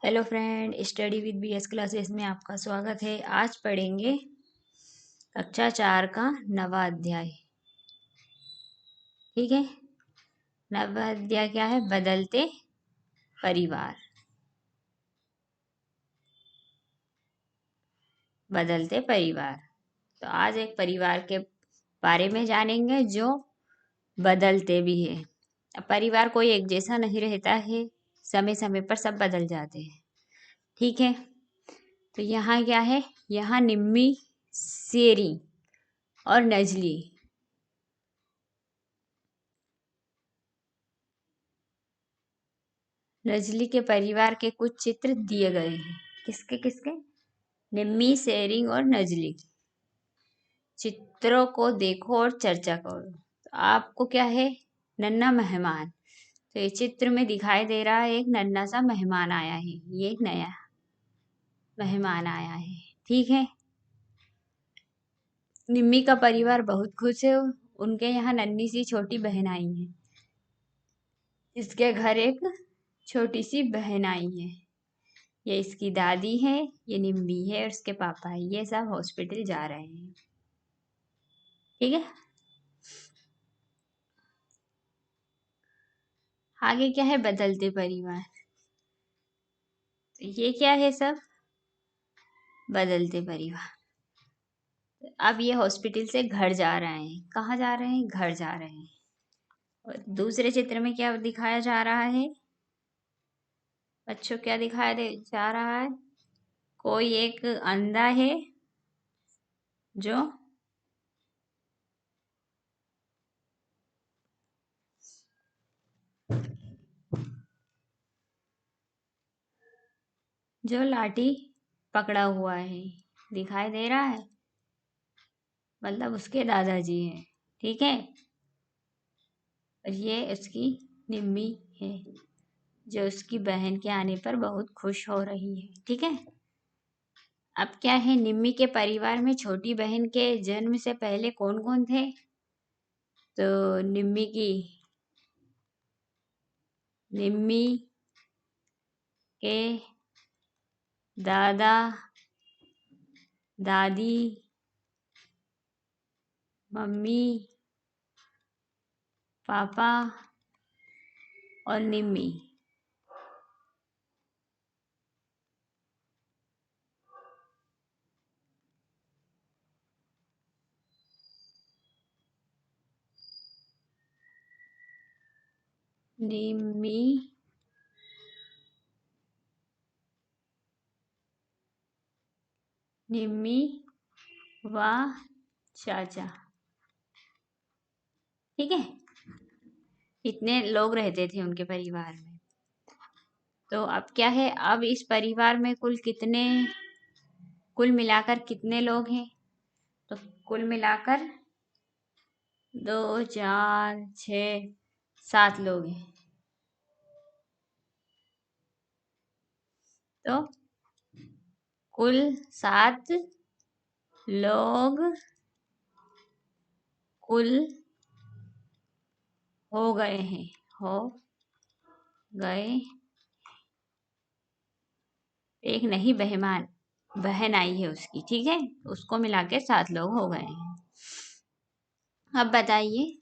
Hello friend, study with BS classes में आपका स्वागत है। आज पढ़ेंगे कक्षा 4 का नवा अध्याय। ठीक है। नवा अध्याय क्या है? बदलते परिवार। बदलते परिवार। तो आज एक परिवार के बारे में जानेंगे जो बदलते भी है। अब परिवार कोई एक जैसा नहीं रहता है, समय समय पर सब बदल जाते हैं। ठीक है। तो यहाँ क्या है? यहाँ निम्मी, शेरी और नजली नजली के परिवार के कुछ चित्र दिए गए हैं। किसके किसके? निम्मी, शेरिंग और नजली। चित्रों को देखो और चर्चा करो। तो आपको क्या है? नन्हा मेहमान। तो ये चित्र में दिखाई दे रहा है, एक नन्हा सा मेहमान आया है। ये एक नया मेहमान आया है। ठीक है। निम्मी का परिवार बहुत खुश है। उनके यहाँ नन्ही सी छोटी बहन आई है। इसके घर एक छोटी सी बहन आई है। ये इसकी दादी है, ये निम्बी है और इसके पापा है। ये सब हॉस्पिटल जा रहे हैं। ठीक है। आगे क्या है? बदलते परिवार। तो ये क्या है? सब बदलते परिवार। अब ये हॉस्पिटल से घर जा रहे हैं। कहाँ जा रहे हैं? घर जा रहे हैं। और दूसरे चित्र में क्या दिखाया जा रहा है बच्चों? क्या दिखाया जा रहा है? कोई एक अंधा है जो लाठी पकड़ा हुआ है। दिखाई दे रहा है, मतलब उसके दादाजी हैं। ठीक है। और ये उसकी निम्मी है जो उसकी बहन के आने पर बहुत खुश हो रही है। ठीक है। अब क्या है? निम्मी के परिवार में छोटी बहन के जन्म से पहले कौन कौन थे? तो निम्मी के दादा, दादी, मम्मी, पापा और निम्मी। निम्मी निम्मी व चाचा। ठीक है। इतने लोग रहते थे उनके परिवार में। तो अब क्या है? अब इस परिवार में कुल मिलाकर कितने लोग हैं? तो कुल मिलाकर 2, 4, 6, 7 लोग हैं। तो कुल 7 लोग कुल हो गए हैं। हो गए। एक नई बहन आई है उसकी। ठीक है। उसको मिला के 7 लोग हो गए हैं। अब बताइए,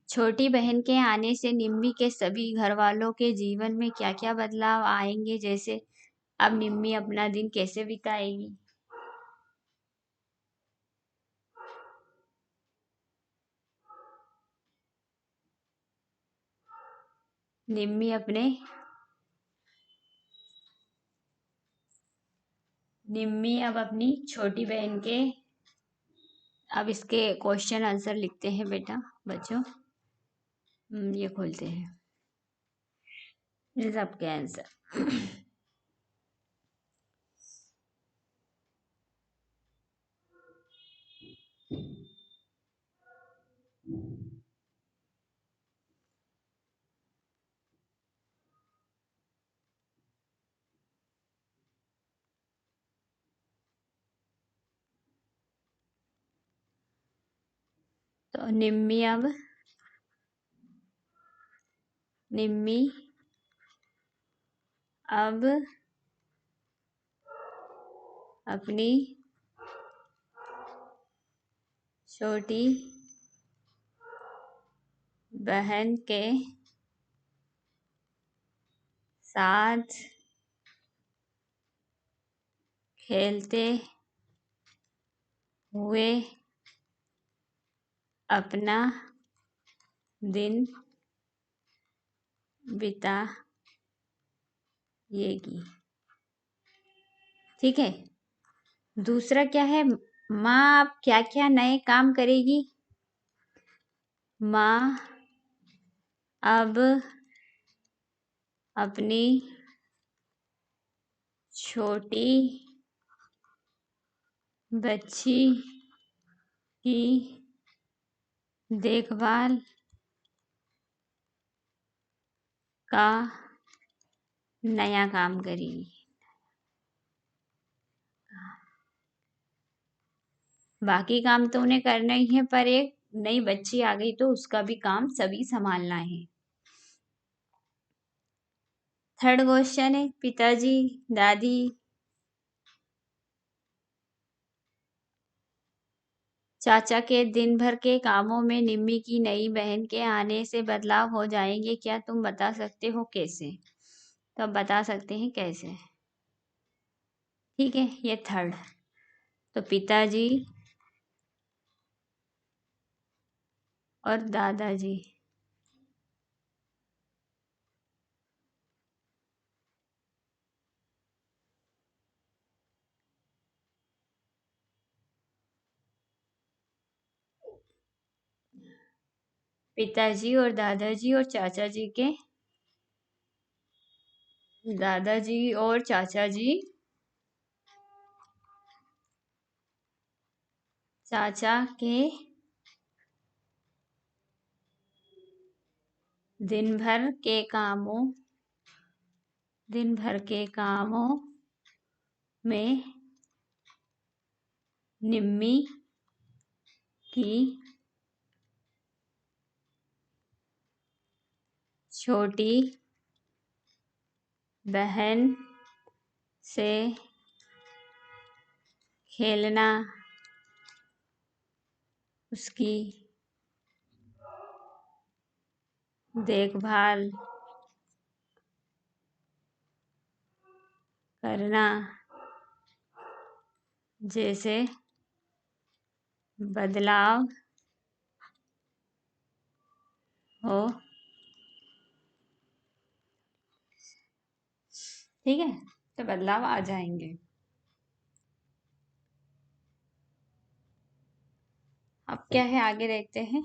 छोटी बहन के आने से निम्मी के सभी घर वालों के जीवन में क्या क्या बदलाव आएंगे? जैसे अब निम्मी अपना दिन कैसे बिताएगी? निम्मी अपने निम्मी अब अपनी छोटी बहन के अब इसके क्वेश्चन आंसर लिखते हैं बेटा बच्चों। ये खोलते हैं इन सबके आंसर। तो निम्मी अब अपनी छोटी बहन के साथ खेलते हुए अपना दिन बिताएगी। ठीक है। दूसरा क्या है, माँ अब क्या क्या नए काम करेगी। माँ अब अपनी छोटी बच्ची की देखभाल का नया काम करेगी। बाकी काम तो उन्हें करना ही है, पर एक नई बच्ची आ गई तो उसका भी काम सभी संभालना है। थर्ड क्वेश्चन है, पिताजी दादी चाचा के दिन भर के कामों में निम्मी की नई बहन के आने से बदलाव हो जाएंगे, क्या तुम बता सकते हो कैसे। तो अब बता सकते हैं कैसे। ठीक है, ये थर्ड। तो पिताजी और दादाजी पिताजी और दादाजी और चाचा जी के दादाजी और चाचा जी चाचा के दिन भर के कामों में निम्मी की छोटी बहन से खेलना, उसकी देखभाल करना जैसे बदलाव हो। ठीक है, तो बदलाव आ जाएंगे। अब क्या है, आगे देखते हैं।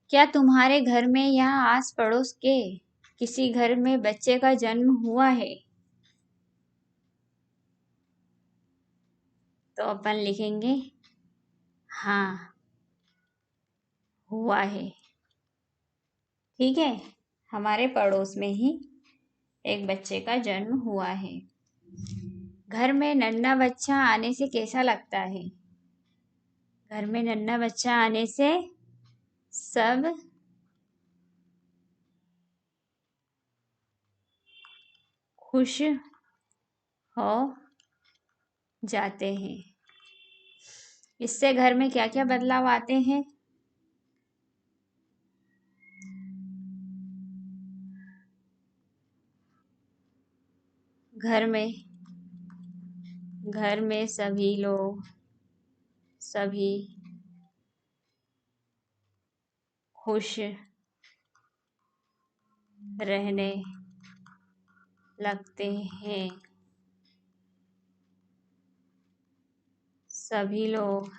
क्या तुम्हारे घर में या आस पड़ोस के किसी घर में बच्चे का जन्म हुआ है। तो अपन लिखेंगे हाँ, हुआ है। ठीक है, हमारे पड़ोस में ही एक बच्चे का जन्म हुआ है। घर में नन्हा बच्चा आने से कैसा लगता है। घर में नन्हा बच्चा आने से सब खुश हो जाते हैं। इससे घर में क्या क्या बदलाव आते हैं। घर में सभी लोग खुश रहने लगते हैं। सभी लोग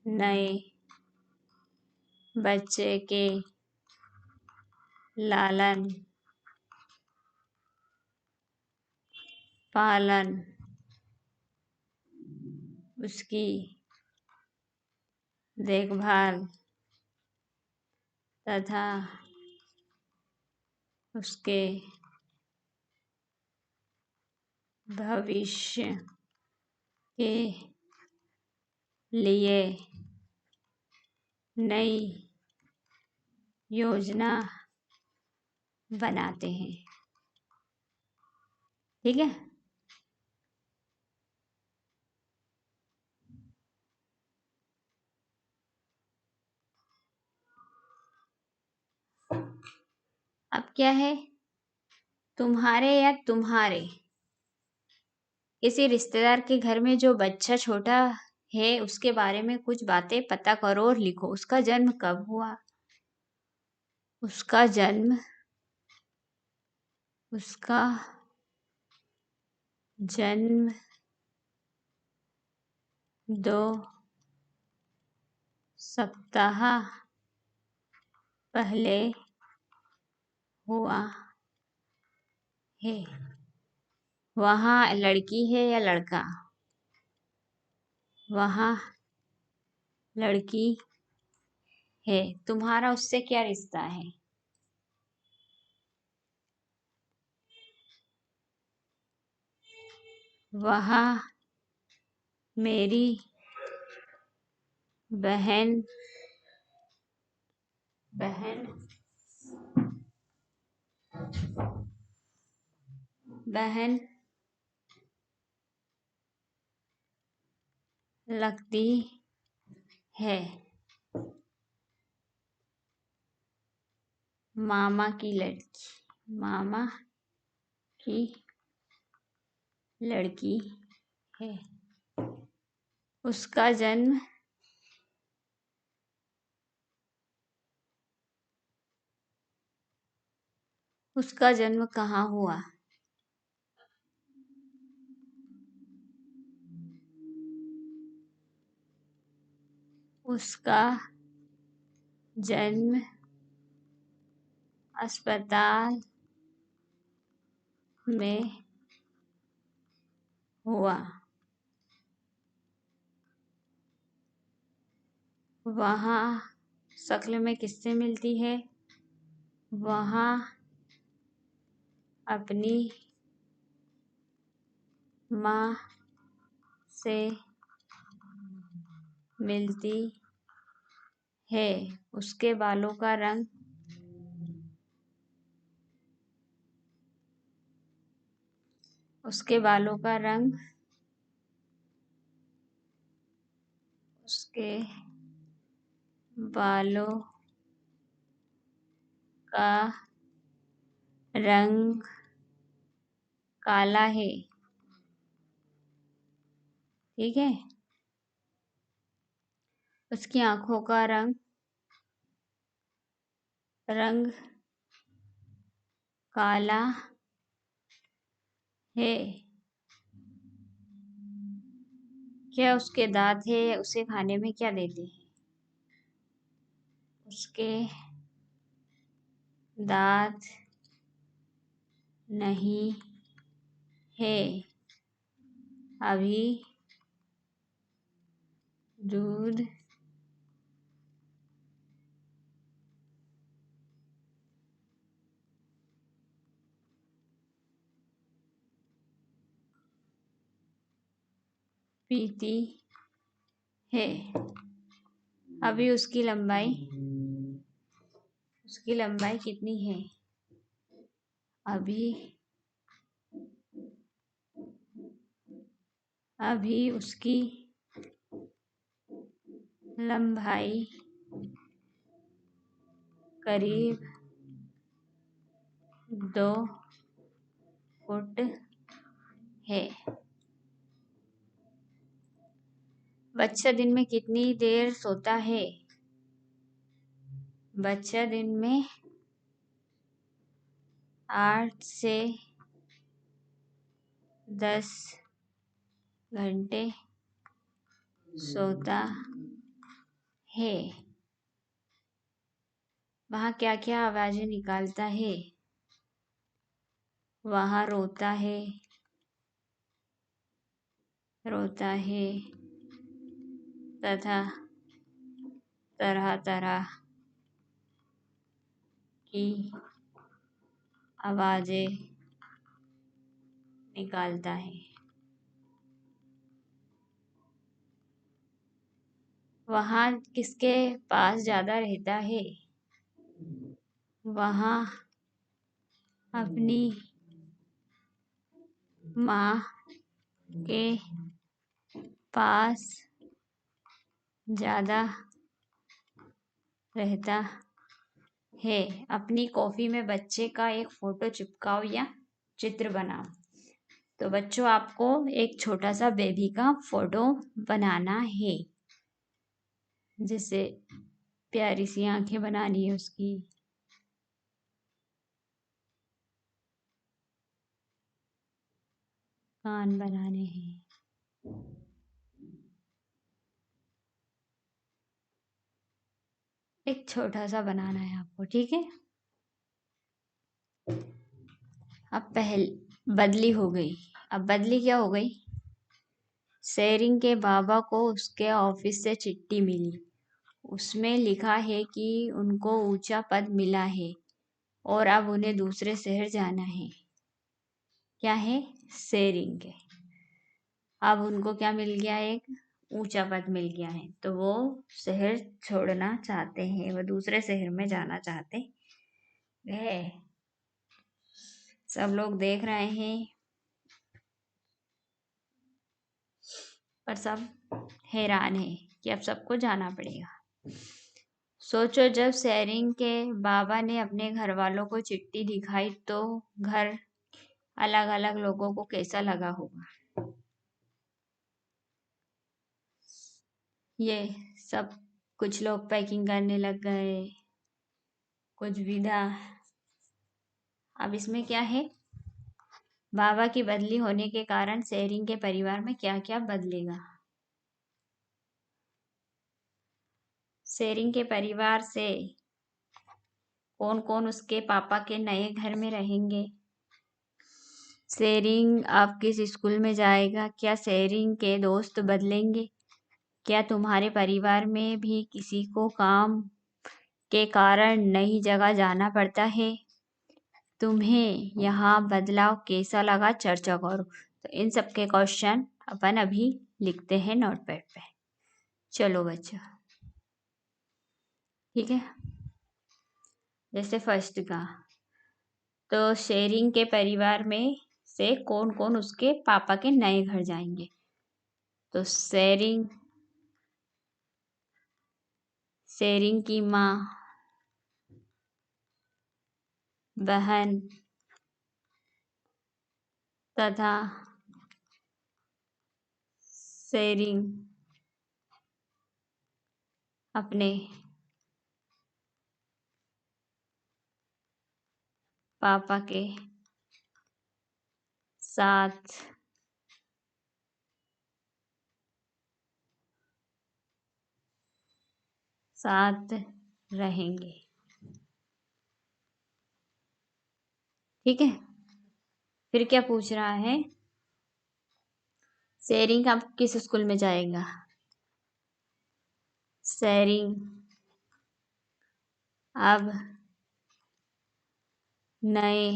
नए बच्चे के लालन पालन, उसकी देखभाल तथा उसके भविष्य के लिए नई योजना बनाते हैं। ठीक है। अब क्या है, तुम्हारे या तुम्हारे किसी रिश्तेदार के घर में जो बच्चा छोटा है उसके बारे में कुछ बातें पता करो और लिखो। उसका जन्म कब हुआ, उसका जन्म उसका जन्म 2 सप्ताह पहले हुआ है। वहाँ लड़की है या लड़का, वहाँ लड़की है। तुम्हारा उससे क्या रिश्ता है। वह मेरी बहन बहन बहन लगती है। मामा की लड़की, मामा की लड़की है। उसका जन्म उसका जन्म कहाँ हुआ। उसका जन्म अस्पताल में हुआ। वहाँ शक्ल में किससे मिलती है। वहाँ अपनी माँ से मिलती है। उसके बालों का रंग उसके बालों का रंग उसके बालों का रंग काला है। ठीक है। उसकी आंखों का रंग काला है। क्या उसके दांत है या उसे खाने में क्या देते हैं। उसके दांत नहीं है। अभी दूध पीती है। अभी उसकी लंबाई कितनी है। अभी अभी उसकी लंबाई करीब 2 फुट है। बच्चा दिन में कितनी देर सोता है। बच्चा दिन में 8 से 10 घंटे सोता है। वहाँ क्या क्या आवाजें निकालता है। वहाँ रोता है तथा तरह तरह की आवाजें निकालता है। वहाँ किसके पास ज्यादा रहता है? वहाँ अपनी माँ के पास ज्यादा रहता है। अपनी कॉफी में बच्चे का एक फोटो चिपकाओ या चित्र बनाओ। तो बच्चों, आपको एक छोटा सा बेबी का फोटो बनाना है, जिससे प्यारी सी आंखें बनानी है उसकी। कान बनाने हैं। एक छोटा सा बनाना है आपको, ठीक है। अब बदली हो गई। अब बदली क्या हो गई? शेरिंग के बाबा को उसके ऑफिस से चिट्ठी मिली। उसमें लिखा है कि उनको ऊंचा पद मिला है और अब उन्हें दूसरे शहर जाना है। क्या है? शेरिंग के अब उनको क्या मिल गया? एक ऊंचा पद मिल गया है, तो वो शहर छोड़ना चाहते हैं, वो दूसरे शहर में जाना चाहते हैं। सब लोग देख रहे हैं, पर सब हैरान है कि अब सबको जाना पड़ेगा। सोचो, जब शेरिंग के बाबा ने अपने घर वालों को चिट्ठी दिखाई तो घर अलग अलग लोगों को कैसा लगा होगा। ये सब कुछ लोग पैकिंग करने लग गए, कुछ विदा। अब इसमें क्या है? बाबा की बदली होने के कारण शेरिंग के परिवार में क्या क्या बदलेगा। शेरिंग के परिवार से कौन कौन उसके पापा के नए घर में रहेंगे। शेरिंग अब किस स्कूल में जाएगा। क्या शेरिंग के दोस्त बदलेंगे। क्या तुम्हारे परिवार में भी किसी को काम के कारण नई जगह जाना पड़ता है। तुम्हें यहाँ बदलाव कैसा लगा, चर्चा करो। तो इन सब के क्वेश्चन अपन अभी लिखते हैं नोटपैड पे। चलो बच्चों, ठीक है। जैसे फर्स्ट का, तो शेरिंग के परिवार में से कौन कौन उसके पापा के नए घर जाएंगे। तो शेरिंग की माँ, बहन तथा शेरिंग अपने पापा के साथ साथ रहेंगे, ठीक है। फिर क्या पूछ रहा है? शेरिंग अब किस स्कूल में जाएगा। शेरिंग अब नए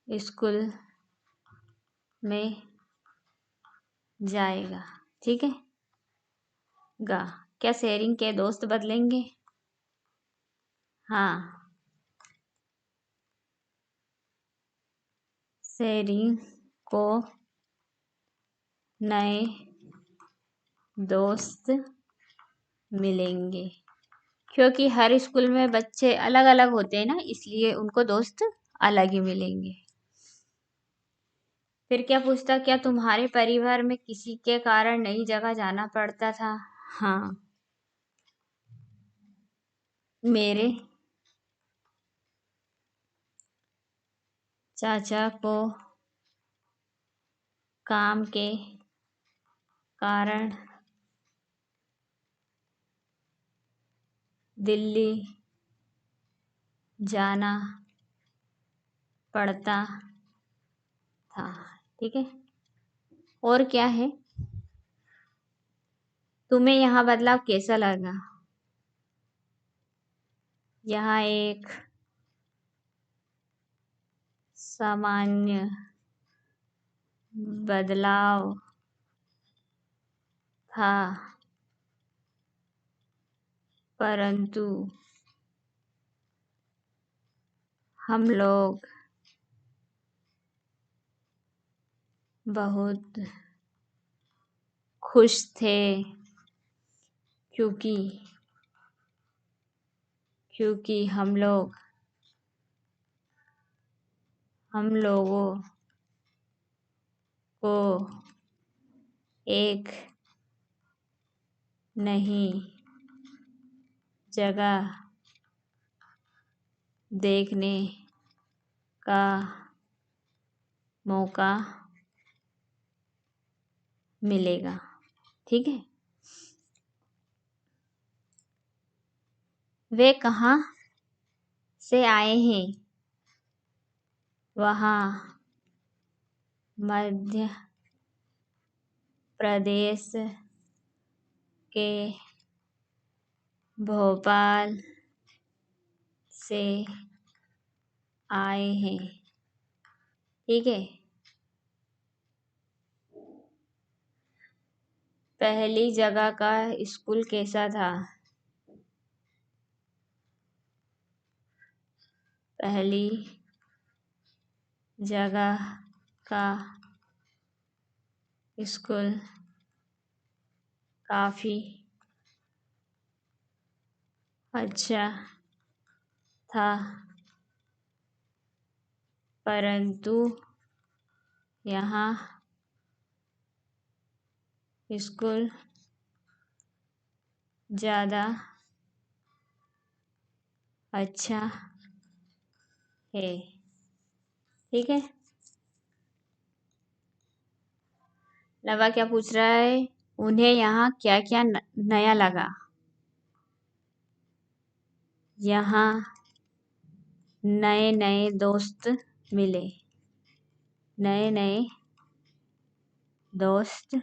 स्कूल में जाएगा, ठीक है। गा, क्या शेरिंग के दोस्त बदलेंगे। हाँ, शेरिंग को नए दोस्त मिलेंगे, क्योंकि हर स्कूल में बच्चे अलग अलग होते हैं ना, इसलिए उनको दोस्त अलग ही मिलेंगे। फिर क्या पूछता, क्या तुम्हारे परिवार में किसी के कारण नई जगह जाना पड़ता था। हाँ, मेरे चाचा को काम के कारण दिल्ली जाना पड़ता था, ठीक है। और क्या है? तुम्हें यहाँ बदलाव कैसा लगा। यहाँ एक सामान्य बदलाव था, परंतु हम लोग बहुत खुश थे क्योंकि हम लोगों को एक नई जगह देखने का मौका मिलेगा। ठीक है। वे कहाँ से आए हैं? वहाँ मध्य प्रदेश के भोपाल से आए हैं। ठीक है। पहली जगह का स्कूल कैसा था? पहली जगह का स्कूल काफ़ी अच्छा था, परंतु यहाँ स्कूल ज़्यादा अच्छा है। ठीक है। नवा क्या पूछ रहा है? उन्हें यहाँ क्या क्या नया लगा? यहाँ नए नए दोस्त मिले। नए नए दोस्त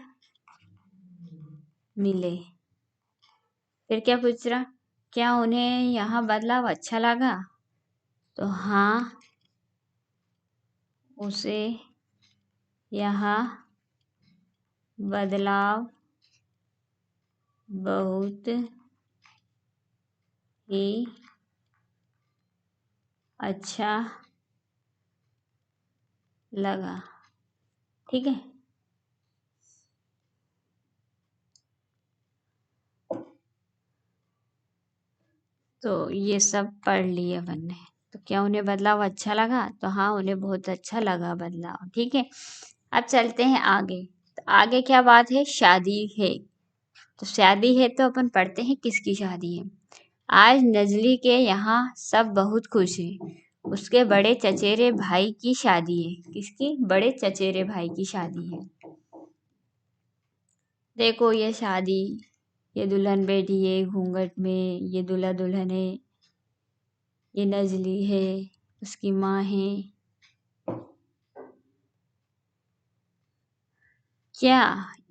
मिले। फिर क्या पूछ रहा? क्या उन्हें यहाँ बदलाव अच्छा लगा? तो हाँ, उसे यहाँ बदलाव बहुत ही अच्छा लगा। ठीक है। तो ये सब पढ़ लिए अपन ने। तो क्या उन्हें बदलाव अच्छा लगा? तो हाँ, उन्हें बहुत अच्छा लगा बदलाव। ठीक है। अब चलते हैं आगे। तो आगे क्या बात है? शादी है। तो शादी है तो अपन पढ़ते हैं किसकी शादी है। आज नजली के यहाँ सब बहुत खुश हैं। उसके बड़े चचेरे भाई की शादी है। किसकी? बड़े चचेरे भाई की शादी है। देखो ये शादी, ये दुल्हन बैठी है घूंघट में, ये दूल्हा दुल्हन है, ये नजली है, उसकी माँ है। क्या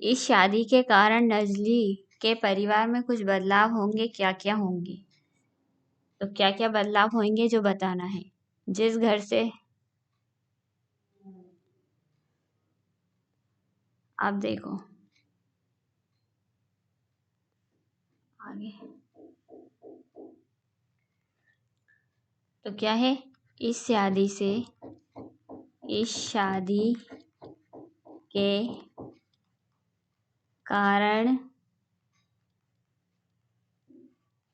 इस शादी के कारण नजली के परिवार में कुछ बदलाव होंगे? क्या क्या होंगे? तो क्या क्या बदलाव होंगे जो बताना है। जिस घर से आप देखो आगे, तो क्या है? इस शादी से, इस शादी के कारण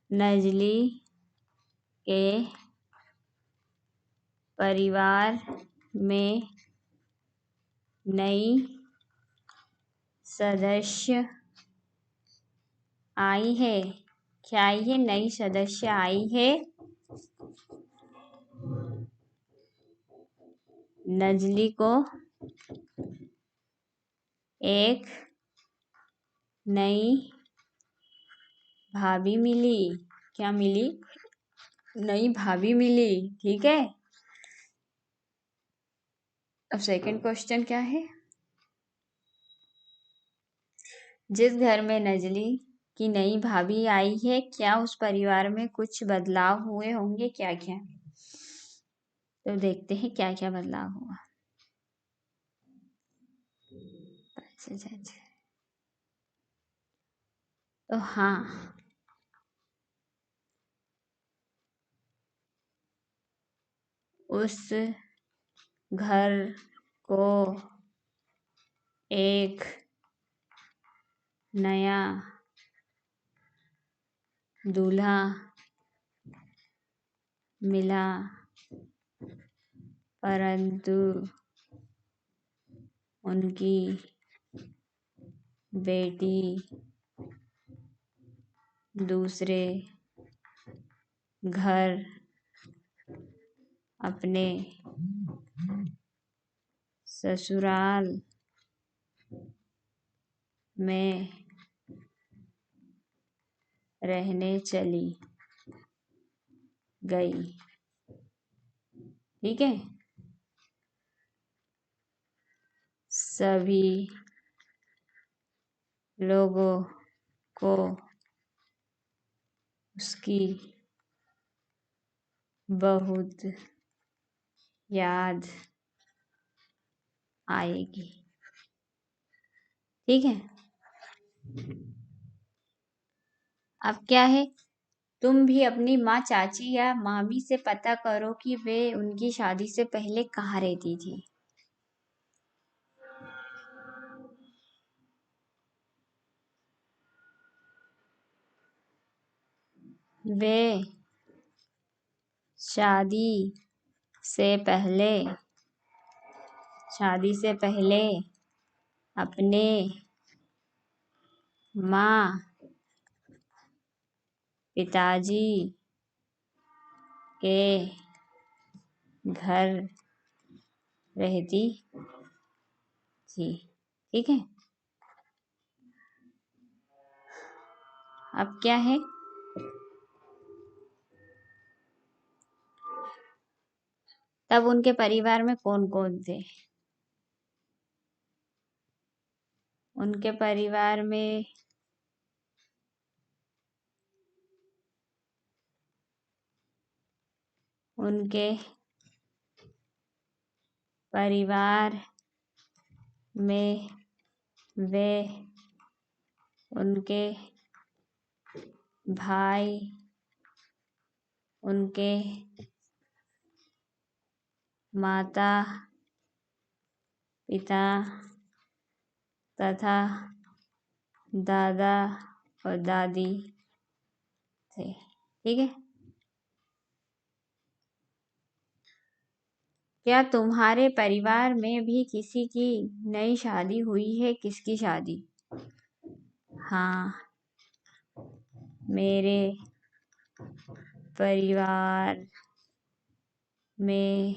नजली के परिवार में नई सदस्य आई है। क्या आई है? नई सदस्य आई है। नजली को एक नई भाभी मिली। क्या मिली? नई भाभी मिली। ठीक है। अब सेकंड क्वेश्चन क्या है? जिस घर में नजली की नई भाभी आई है, क्या उस परिवार में कुछ बदलाव हुए होंगे? क्या क्या? तो देखते हैं क्या क्या बदलाव हुआ। अच्छा अच्छा अच्छा। तो हाँ, उस घर को एक नया दूल्हा मिला, परंतु उनकी बेटी दूसरे घर अपने ससुराल में रहने चली गई। ठीक है। सभी लोगों को उसकी बहुत याद आएगी। ठीक है। अब क्या है, तुम भी अपनी माँ, चाची या मामी से पता करो कि वे उनकी शादी से पहले कहाँ रहती थी। वे शादी से पहले अपने माँ, पिताजी के घर रहती थी। ठीक है। अब क्या है, तब उनके परिवार में कौन कौन थे। उनके परिवार में उनके परिवार में वे उनके भाई, उनके माता पिता तथा दादा और दादी थे। ठीक है। क्या तुम्हारे परिवार में भी किसी की नई शादी हुई है? किसकी शादी? हाँ, मेरे परिवार में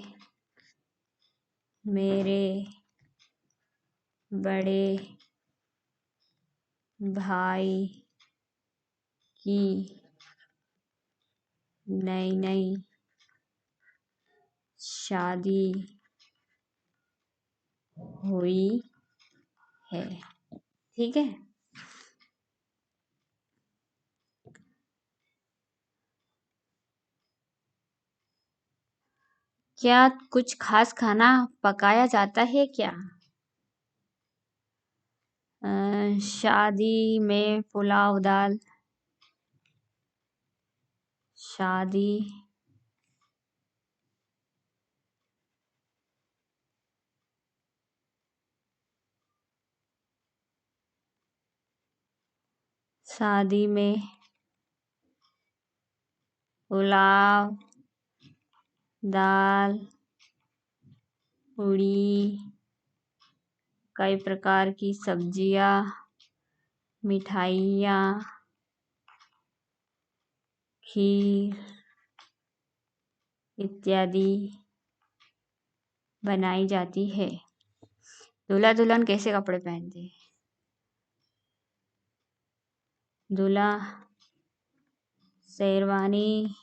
मेरे बड़े भाई की नई शादी हुई है। ठीक है। क्या कुछ खास खाना पकाया जाता है क्या? शादी में पुलाव दाल। शादी शादी में पुलाव दाल, पूड़ी, कई प्रकार की सब्जियां, मिठाइयाँ, खीर इत्यादि बनाई जाती है। दूल्हा दुल्हन कैसे कपड़े पहनते हैं? दूल्हा शेरवानी,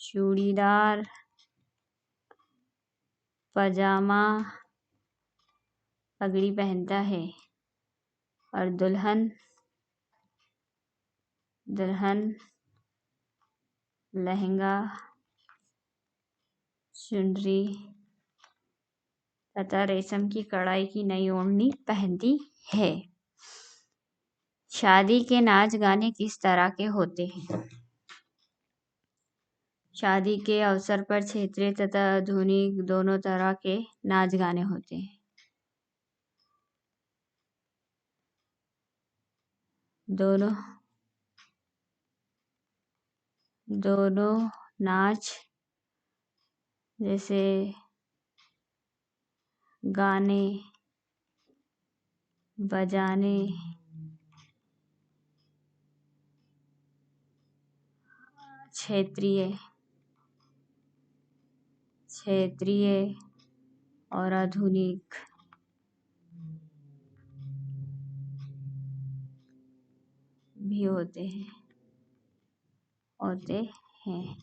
चूड़ीदार, पजामा, पगड़ी पहनता है और दुल्हन लहंगा, चुनरी तथा रेशम की कढ़ाई की नई ओढ़नी पहनती है। शादी के नाच गाने किस तरह के होते हैं? शादी के अवसर पर क्षेत्रीय तथा आधुनिक दोनों तरह के नाच गाने होते हैं। दोनों दोनों नाच जैसे गाने बजाने क्षेत्रीय और आधुनिक भी होते हैं।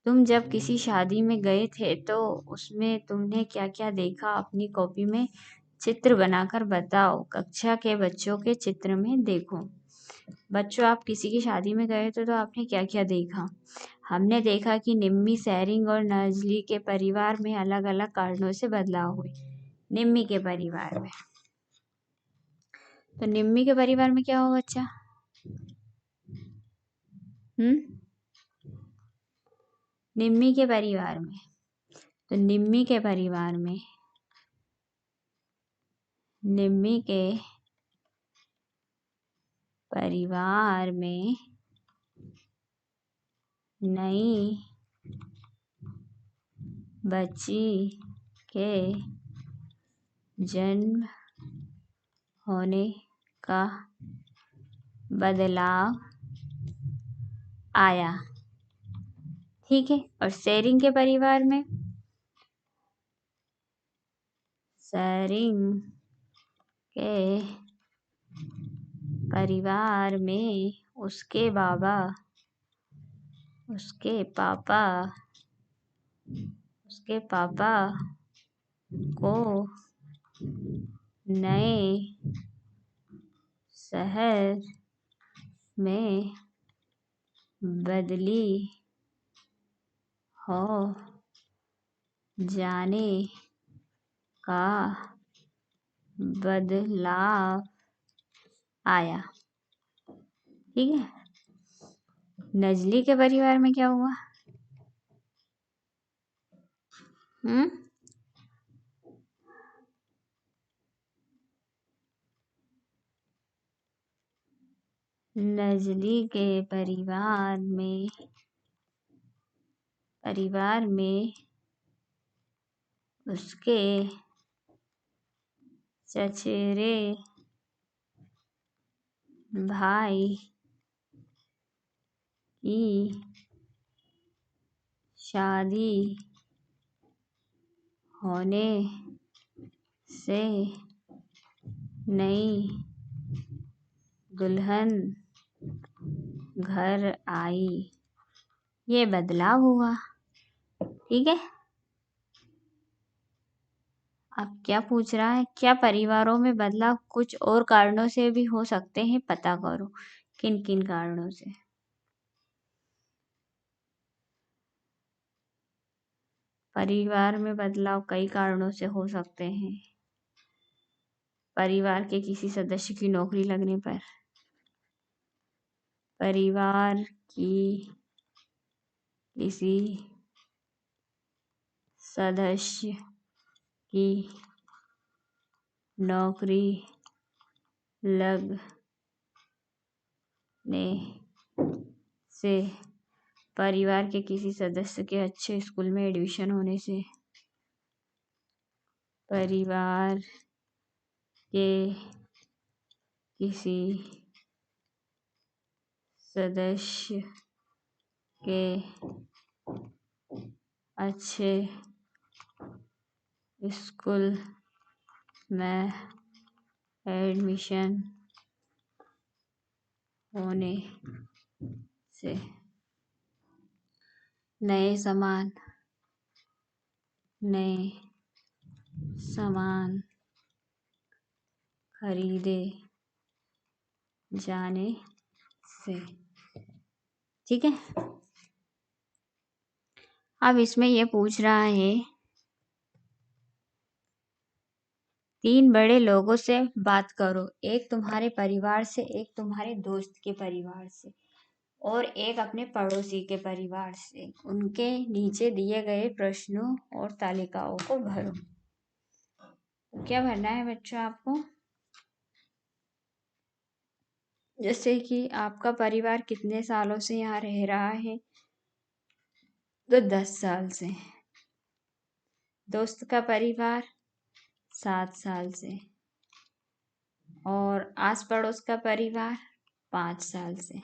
तुम जब किसी शादी में गए थे तो उसमें तुमने क्या क्या देखा? अपनी कॉपी में चित्र बनाकर बताओ। कक्षा के बच्चों के चित्र में देखो। बच्चों, आप किसी की शादी में गए थे तो आपने क्या क्या देखा? हमने देखा कि निम्मी, सैरिंग और नजली के परिवार में अलग अलग कारणों से बदलाव हुए। निम्मी के परिवार में, तो निम्मी के परिवार में क्या हुआ बच्चा? निम्मी के परिवार में, तो निम्मी के परिवार में निम्मी के परिवार में नई बच्ची के जन्म होने का बदलाव आया। ठीक है। और सैरिंग के परिवार में, सैरिंग के परिवार में उसके पापा को नए शहर में बदली हो जाने का बदलाव आया। ठीक है। नजली के परिवार में क्या हुआ? नजली के परिवार में उसके चचेरे भाई की शादी होने से नई दुल्हन घर आई। ये बदलाव हुआ। ठीक है। अब क्या पूछ रहा है? क्या परिवारों में बदलाव कुछ और कारणों से भी हो सकते हैं? पता करो। किन किन कारणों से? परिवार में बदलाव कई कारणों से हो सकते हैं। परिवार के किसी सदस्य की नौकरी लगने पर, परिवार की किसी सदस्य की नौकरी लगने से, परिवार के किसी सदस्य के अच्छे स्कूल में एडमिशन होने से, परिवार के किसी सदस्य के अच्छे स्कूल में एडमिशन होने से, नए सामान खरीदे जाने से। ठीक है। अब इसमें ये पूछ रहा है 3 बड़े लोगों से बात करो, एक तुम्हारे परिवार से, एक तुम्हारे दोस्त के परिवार से और एक अपने पड़ोसी के परिवार से। उनके नीचे दिए गए प्रश्नों और तालिकाओं को भरो। तो क्या भरना है बच्चों आपको? जैसे कि आपका परिवार कितने सालों से यहाँ रह रहा है, तो 10 साल से। दोस्त का परिवार 7 साल से और आस पड़ोस का परिवार 5 साल से।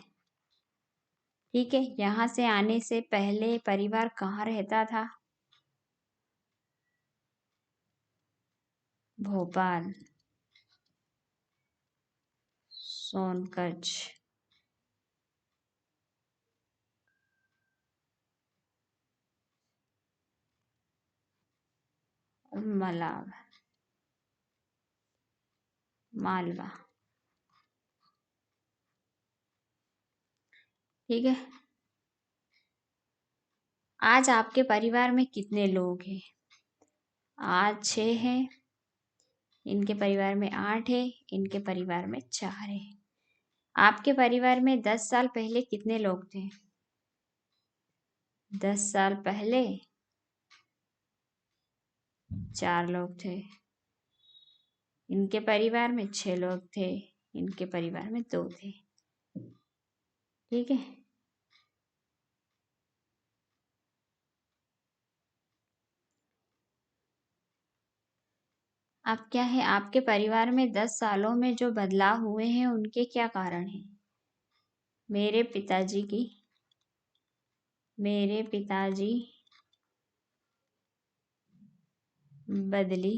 ठीक है, यहाँ से आने से पहले परिवार कहाँ रहता था? भोपाल, सोनकच्छ, और मलाव, मालवा। ठीक है, आज आपके परिवार में कितने लोग हैं? आज 6 हैं, इनके परिवार में 8 है, इनके परिवार में 4 है। आपके परिवार में 10 साल पहले कितने लोग थे? 10 साल पहले 4 लोग थे, इनके परिवार में 6 लोग थे, इनके परिवार में 2 थे। ठीक है, अब क्या है, आपके परिवार में 10 सालों में जो बदलाव हुए हैं उनके क्या कारण हैं? मेरे पिताजी बदली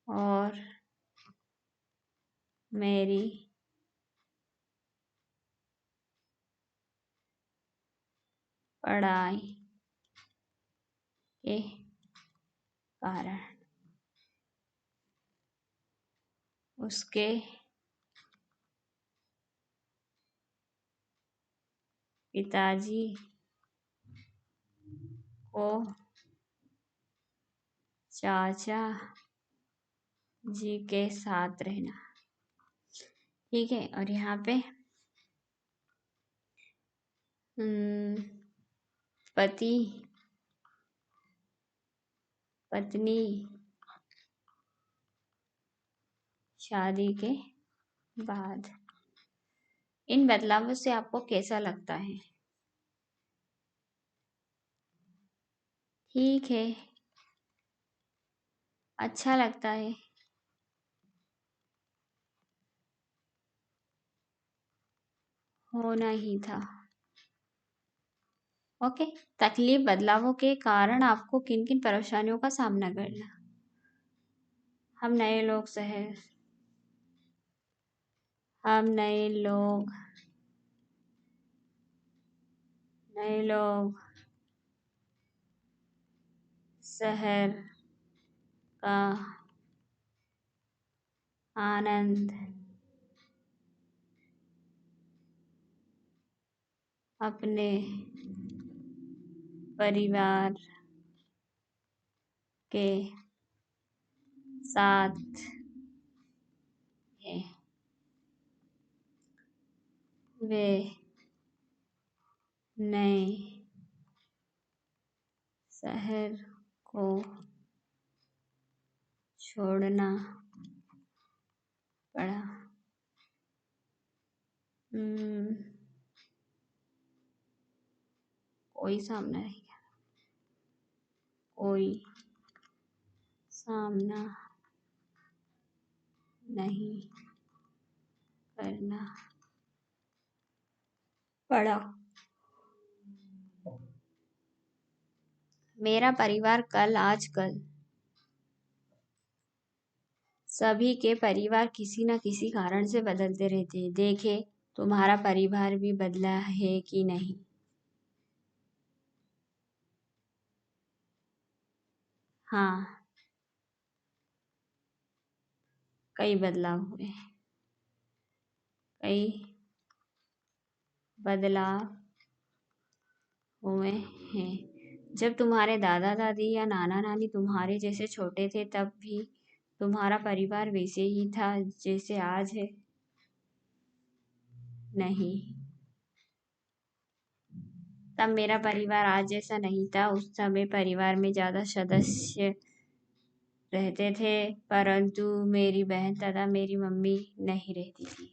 और मेरी पढ़ाई के कारण। उसके पिताजी को चाचा जी के साथ रहना। ठीक है, और यहाँ पे पति पत्नी शादी के बाद। इन बदलावों से आपको कैसा लगता है? ठीक है, अच्छा लगता है। होना ही था। ओके, तकलीफ बदलावों के कारण आपको किन किन परेशानियों का सामना करना? हम नए लोग शहर हम नए लोग शहर का आनंद अपने परिवार के साथ है। वे नए शहर को छोड़ना पड़ा। कोई सामना नहीं कोई सामना नहीं करना पड़ा। मेरा परिवार कल आजकल सभी के परिवार किसी न किसी कारण से बदलते रहते हैं। देखे तुम्हारा परिवार भी बदला है कि नहीं? हाँ, कई बदलाव हुए, कई बदलाव हुए हैं। जब तुम्हारे दादा दादी या नाना नानी तुम्हारे जैसे छोटे थे तब भी तुम्हारा परिवार वैसे ही था जैसे आज है? नहीं, तब मेरा परिवार आज जैसा नहीं था। उस समय परिवार में ज्यादा सदस्य रहते थे, परंतु मेरी बहन तथा मेरी मम्मी नहीं रहती थी।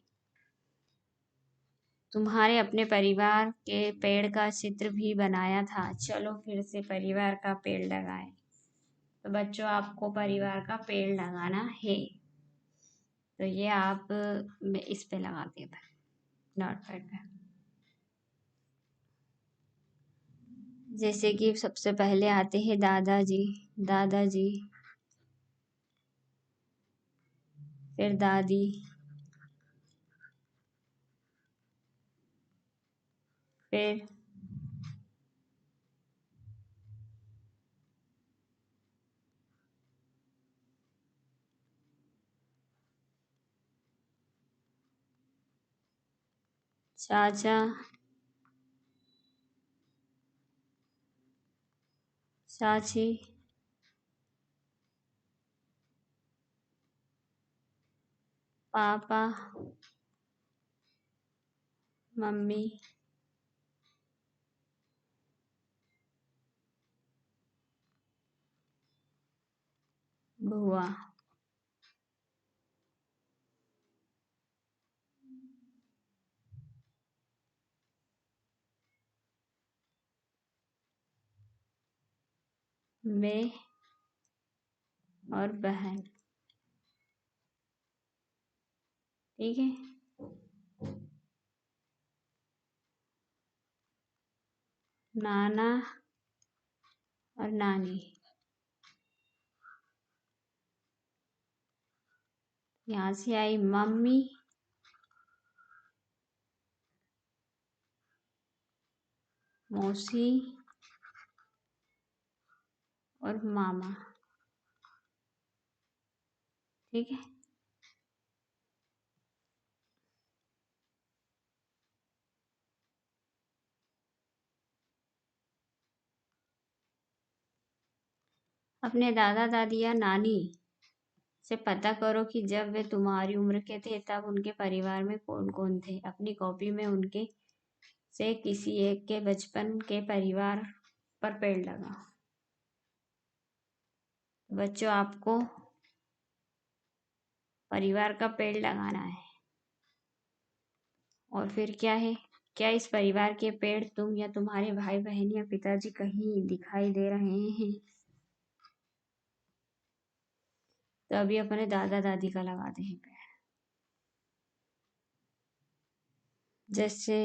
तुम्हारे अपने परिवार के पेड़ का चित्र भी बनाया था। चलो फिर से परिवार का पेड़ लगाएं। तो बच्चों, आपको परिवार का पेड़ लगाना है। तो ये आप इस पे लगाते हैं, नोटपैड पे। जैसे कि सबसे पहले आते हैं दादाजी। दादाजी, फिर दादी, फिर चाचा, चाची, पापा, मम्मी, बुआ। मैं और बहन। ठीक है। नाना और नानी। यहाँ से आई मम्मी, मौसी और मामा। ठीक है। अपने दादा दादी या नानी से पता करो कि जब वे तुम्हारी उम्र के थे तब उनके परिवार में कौन कौन थे। अपनी कॉपी में उनके से किसी एक के बचपन के परिवार पर पेड़ लगाओ। बच्चों, आपको परिवार का पेड़ लगाना है। और फिर क्या है? क्या इस परिवार के पेड़ तुम या तुम्हारे भाई बहन या पिताजी कहीं दिखाई दे रहे हैं? तो अभी अपने दादा दादी का लगाते हैं पेड़। जैसे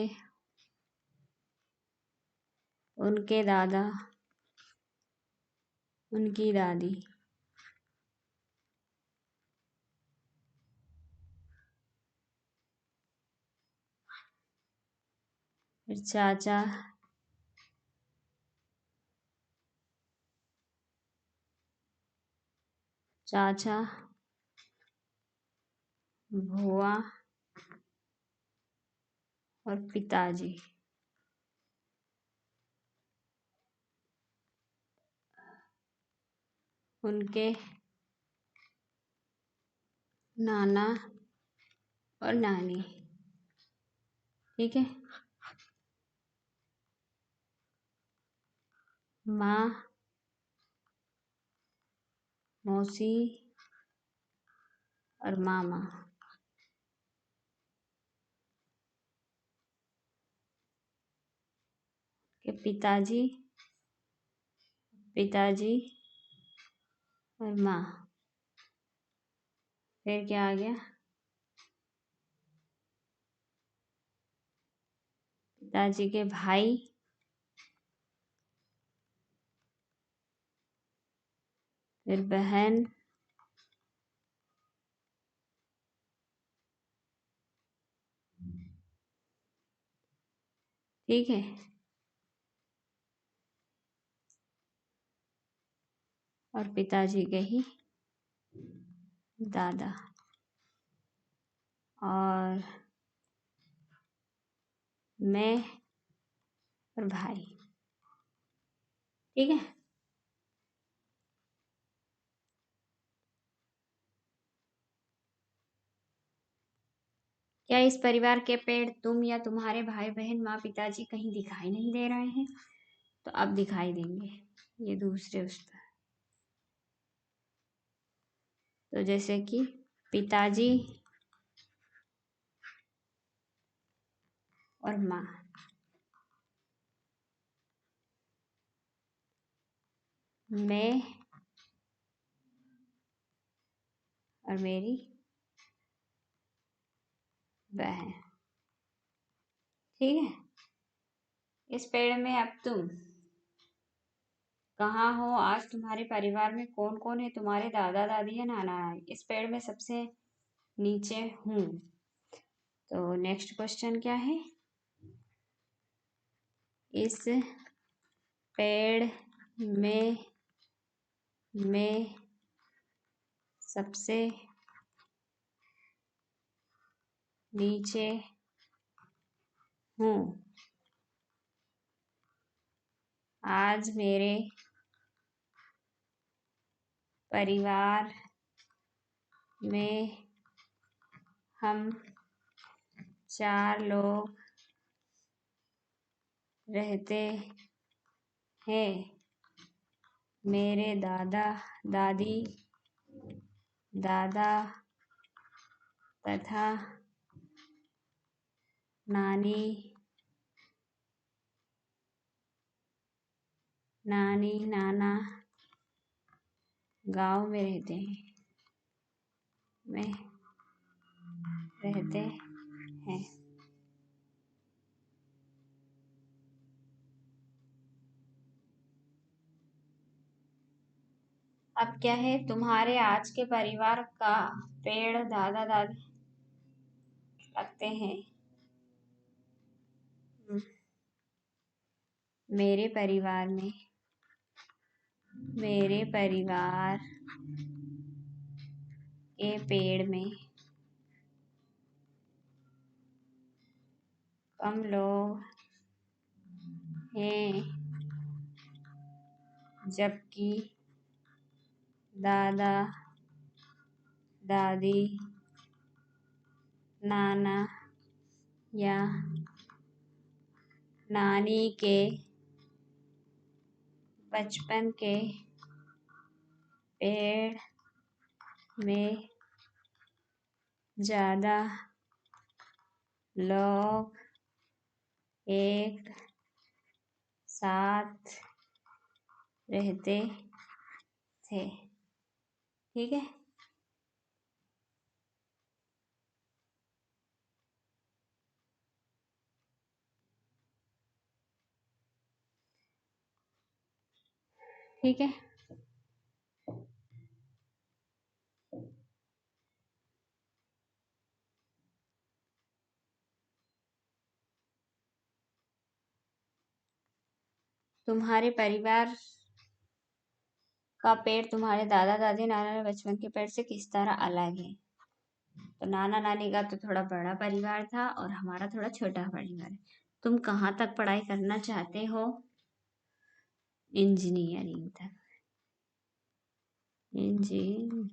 उनके दादा, उनकी दादी, फिर चाचा, चाचा, बुआ और पिताजी। उनके नाना और नानी। ठीक है। माँ, मौसी और मामा के पिताजी, पिताजी और माँ। फिर क्या आ गया? पिताजी के भाई, फिर बहन, ठीक है, और पिताजी के ही दादा और मैं और भाई। ठीक है। क्या इस परिवार के पेड़ तुम या तुम्हारे भाई बहन माँ पिताजी कहीं दिखाई नहीं दे रहे हैं? तो अब दिखाई देंगे, ये दूसरे उस पर। तो जैसे कि पिताजी और माँ, मैं और मेरी बहन। ठीक है। इस पेड़ में अब तुम कहाँ हो? आज तुम्हारे परिवार में कौन कौन है? तुम्हारे दादा दादी या नाना नानी? इस पेड़ में सबसे नीचे हूँ। तो नेक्स्ट क्वेश्चन क्या है? इस पेड़ में मैं सबसे नीचे हूँ। आज मेरे परिवार में हम 4 लोग रहते हैं। मेरे दादा दादी, दादा तथा नानी नानी नाना गांव में रहते हैं, में रहते हैं। अब क्या है? तुम्हारे आज के परिवार का पेड़ दादा दादी लगते हैं। मेरे परिवार में मेरे परिवार के पेड़ में कम लोग हैं, जबकि दादा दादी, नाना या नानी के बचपन के पेड़ में ज़्यादा लोग एक साथ रहते थे। ठीक है। ठीक है। तुम्हारे परिवार का पेड़ तुम्हारे दादा दादी नाना बचपन के पेड़ से किस तरह अलग है? तो नाना नानी का तो थोड़ा बड़ा परिवार था और हमारा थोड़ा छोटा परिवार है। तुम कहाँ तक पढ़ाई करना चाहते हो? इंजीनियरिंग तक। इंजीनियरिंग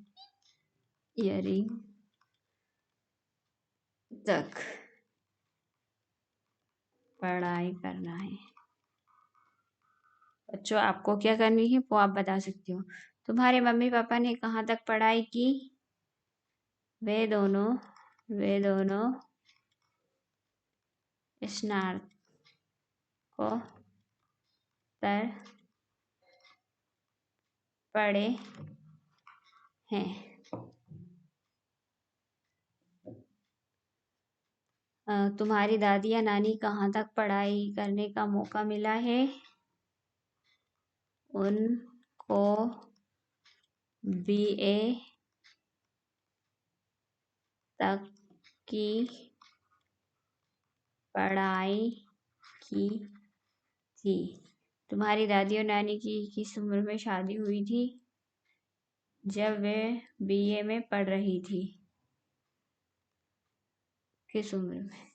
तक पढ़ाई करना है। बच्चों, आपको क्या करनी है वो आप बता सकती हो। तुम्हारे मम्मी पापा ने कहाँ तक पढ़ाई की? वे दोनों स्नातकोत्तर पढ़े हैं। तुम्हारी दादी या नानी कहाँ तक पढ़ाई करने का मौका मिला है? उनको BA तक की पढ़ाई की थी। तुम्हारी दादी और नानी की किस उम्र में शादी हुई थी? जब वे BA में पढ़ रही थी। किस उम्र में?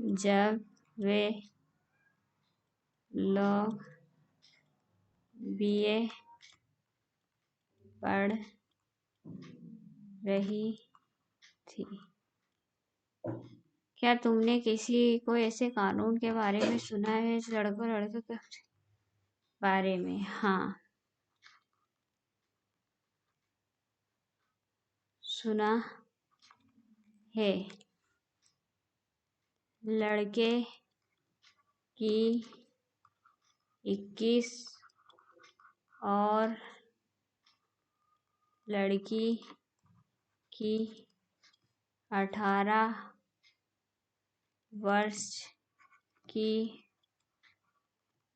जब वे लोग बीए पढ़ रही थी। क्या तुमने किसी को ऐसे कानून के बारे में सुना है? लड़कों लड़कों के बारे में? हाँ, सुना है। लड़के की 21 और लड़की की 18 वर्ष की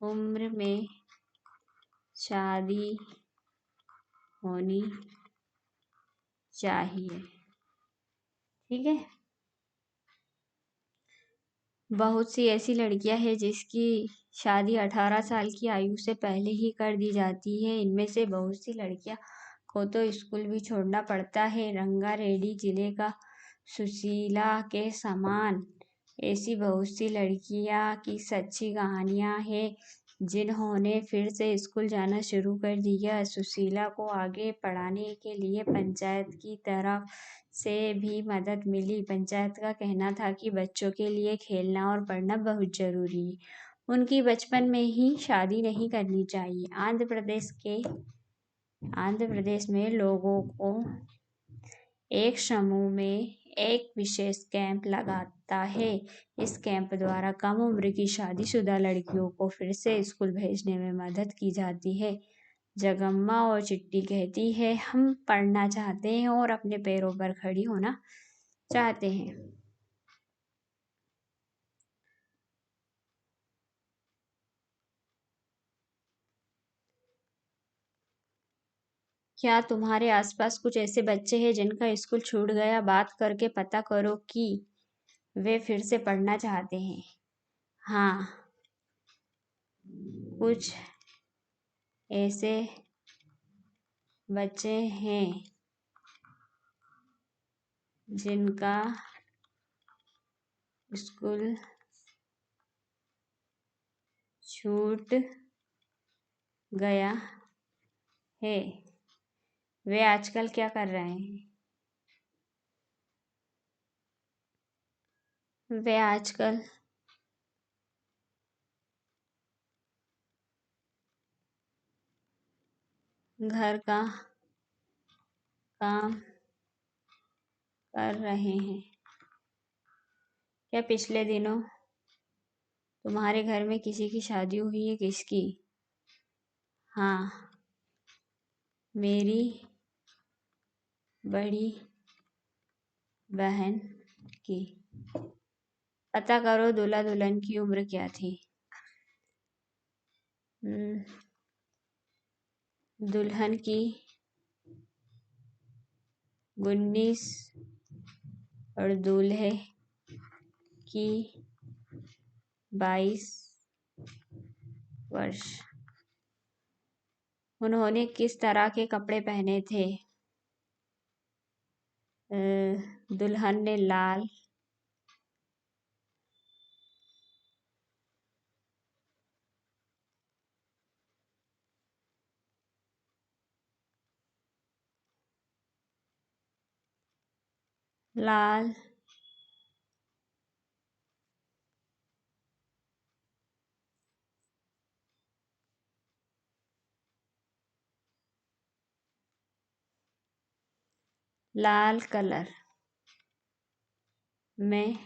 उम्र में शादी होनी चाहिए। ठीक है। बहुत सी ऐसी लड़कियां हैं जिसकी शादी 18 साल की आयु से पहले ही कर दी जाती है। इनमें से बहुत सी लड़कियां को तो स्कूल भी छोड़ना पड़ता है। रंगारेड्डी जिले का सुशीला के समान ऐसी बहुत सी लड़कियां की सच्ची कहानियां हैं जिन्होंने फिर से स्कूल जाना शुरू कर दिया। सुशीला को आगे पढ़ाने के लिए पंचायत की तरफ से भी मदद मिली। पंचायत का कहना था कि बच्चों के लिए खेलना और पढ़ना बहुत जरूरी है। उनकी बचपन में ही शादी नहीं करनी चाहिए। आंध्र प्रदेश में लोगों को एक समूह में एक विशेष कैंप लगाता है। इस कैंप द्वारा कम उम्र की शादीशुदा लड़कियों को फिर से स्कूल भेजने में मदद की जाती है। जगम्मा और चिट्टी कहती है, हम पढ़ना चाहते हैं और अपने पैरों पर खड़ी होना चाहते हैं। क्या तुम्हारे आसपास कुछ ऐसे बच्चे हैं जिनका स्कूल छूट गया? बात करके पता करो कि वे फिर से पढ़ना चाहते हैं। हाँ, कुछ ऐसे बच्चे हैं जिनका स्कूल छूट गया है। वे आजकल क्या कर रहे हैं? वे आजकल घर का काम कर रहे हैं। क्या पिछले दिनों तुम्हारे घर में किसी की शादी हुई है? किसकी? हाँ, मेरी बड़ी बहन की। पता करो दूल्हा दुल्हन की उम्र क्या थी। दुल्हन की 19 और दूल्हे की 22 वर्ष। उन्होंने किस तरह के कपड़े पहने थे? दुल्हन ने लाल लाल कलर में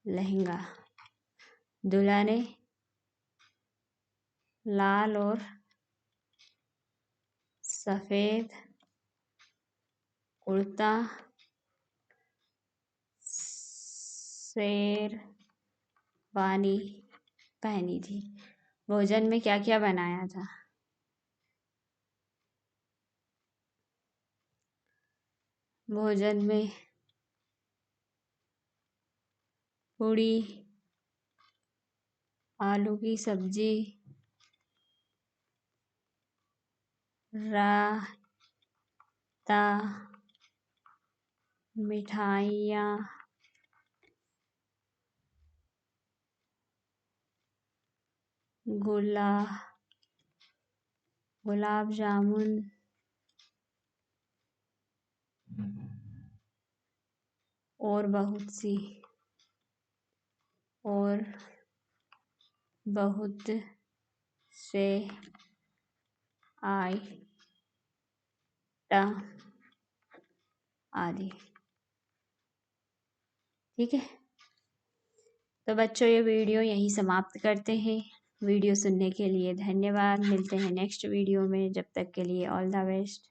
लहंगा। दूल्हा ने लाल और सफेद कुर्ता शेरवानी पहनी थी। भोजन में क्या क्या बनाया था? भोजन में पूड़ी, आलू की सब्जी, रायता, मिठाइयाँ गुलाब जामुन, और बहुत से आइटम आदि। ठीक है, तो बच्चों ये वीडियो यहीं समाप्त करते हैं। वीडियो सुनने के लिए धन्यवाद। मिलते हैं नेक्स्ट वीडियो में, जब तक के लिए ऑल द बेस्ट।